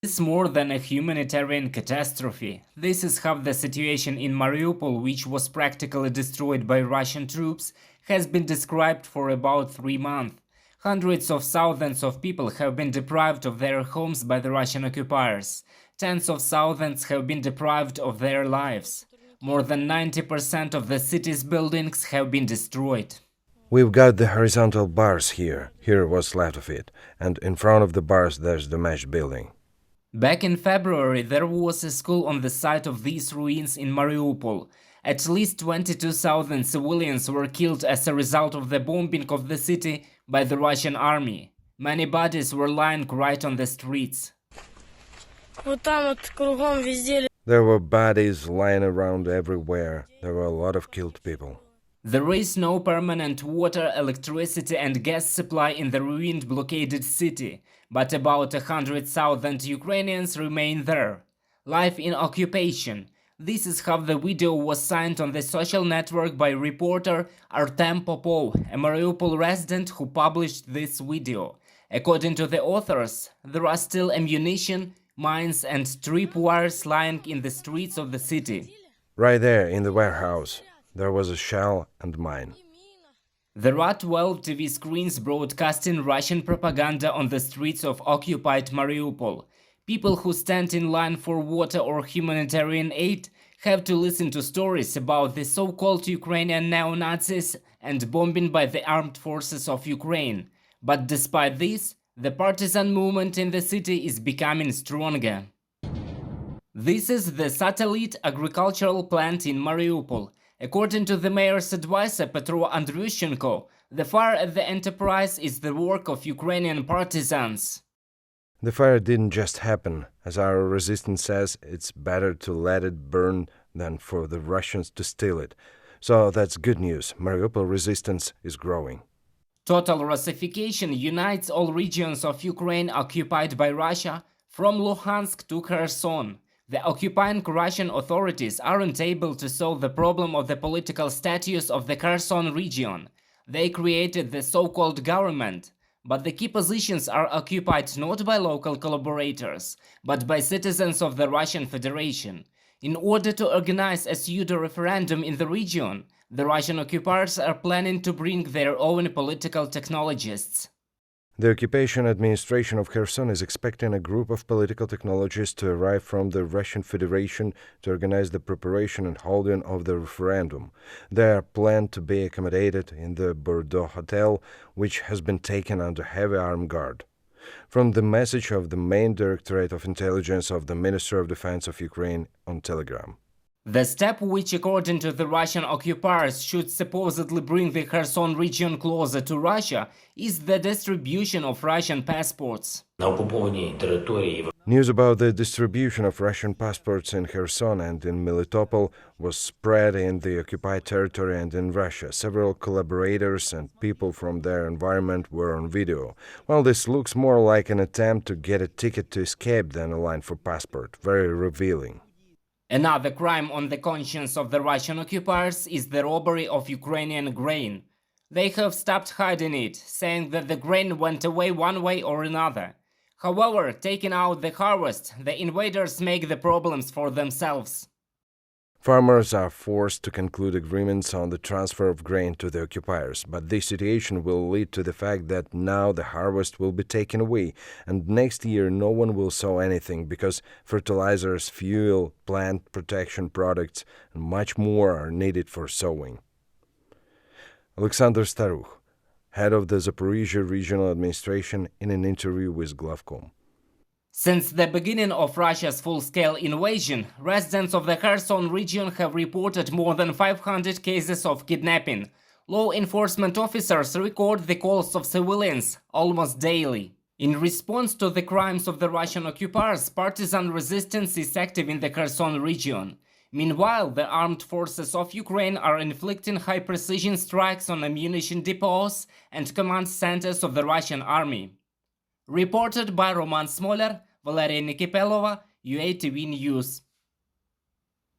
It's more than a humanitarian catastrophe. This is how the situation in Mariupol, which was practically destroyed by Russian troops, has been described for about 3 months. Hundreds of thousands of people have been deprived of their homes by the Russian occupiers. Tens of thousands have been deprived of their lives. More than 90% of the city's buildings have been destroyed. We've got the horizontal bars here. Here what's left of it. And in front of the bars there's the mesh building. Back in February, there was a school on the site of these ruins in Mariupol. At least 22,000 civilians were killed as a result of the bombing of the city by the Russian army. Many bodies were lying right on the streets. There were bodies lying around everywhere. There were a lot of killed people. There is no permanent water, electricity and gas supply in the ruined blockaded city, but about 100,000 Ukrainians remain there. Life in occupation. This is how the video was signed on the social network by reporter Artem Popov, a Mariupol resident who published this video. According to the authors, there are still ammunition, mines and tripwires lying in the streets of the city. Right there in the warehouse. There was a shell and mine. There are 12 TV screens broadcasting Russian propaganda on the streets of occupied Mariupol. People who stand in line for water or humanitarian aid have to listen to stories about the so-called Ukrainian neo-Nazis and bombing by the armed forces of Ukraine. But despite this, the partisan movement in the city is becoming stronger. This is the satellite agricultural plant in Mariupol. According to the mayor's advisor Petro Andryushenko, the fire at the enterprise is the work of Ukrainian partisans. The fire didn't just happen. As our resistance says, it's better to let it burn than for the Russians to steal it. So that's good news. Mariupol resistance is growing. Total Russification unites all regions of Ukraine occupied by Russia, from Luhansk to Kherson. The occupying Russian authorities aren't able to solve the problem of the political status of the Kherson region. They created the so-called government, but the key positions are occupied not by local collaborators, but by citizens of the Russian Federation. In order to organize a pseudo-referendum in the region, the Russian occupiers are planning to bring their own political technologists. The occupation administration of Kherson is expecting a group of political technologists to arrive from the Russian Federation to organize the preparation and holding of the referendum. They are planned to be accommodated in the Bordeaux Hotel, which has been taken under heavy armed guard. From the message of the main Directorate of Intelligence of the Ministry of Defense of Ukraine on Telegram. The step which, according to the Russian occupiers, should supposedly bring the Kherson region closer to Russia is the distribution of Russian passports. News about the distribution of Russian passports in Kherson and in Melitopol was spread in the occupied territory and in Russia. Several collaborators and people from their environment were on video. Well, this looks more like an attempt to get a ticket to escape than a line for passport. Very revealing. Another crime on the conscience of the Russian occupiers is the robbery of Ukrainian grain. They have stopped hiding it, saying that the grain went away one way or another. However, taking out the harvest, the invaders make the problems for themselves. Farmers are forced to conclude agreements on the transfer of grain to the occupiers, but this situation will lead to the fact that now the harvest will be taken away, and next year no one will sow anything because fertilizers, fuel, plant protection products, and much more are needed for sowing. Alexander Staruch, head of the Zaporizhia Regional Administration, in an interview with Glavkom. Since the beginning of Russia's full-scale invasion, residents of the Kherson region have reported more than 500 cases of kidnapping. Law enforcement officers record the calls of civilians almost daily. In response to the crimes of the Russian occupiers, partisan resistance is active in the Kherson region. Meanwhile, the armed forces of Ukraine are inflicting high-precision strikes on ammunition depots and command centers of the Russian army. Reported by Roman Smoler, Valeria Nikipelova, UATV News.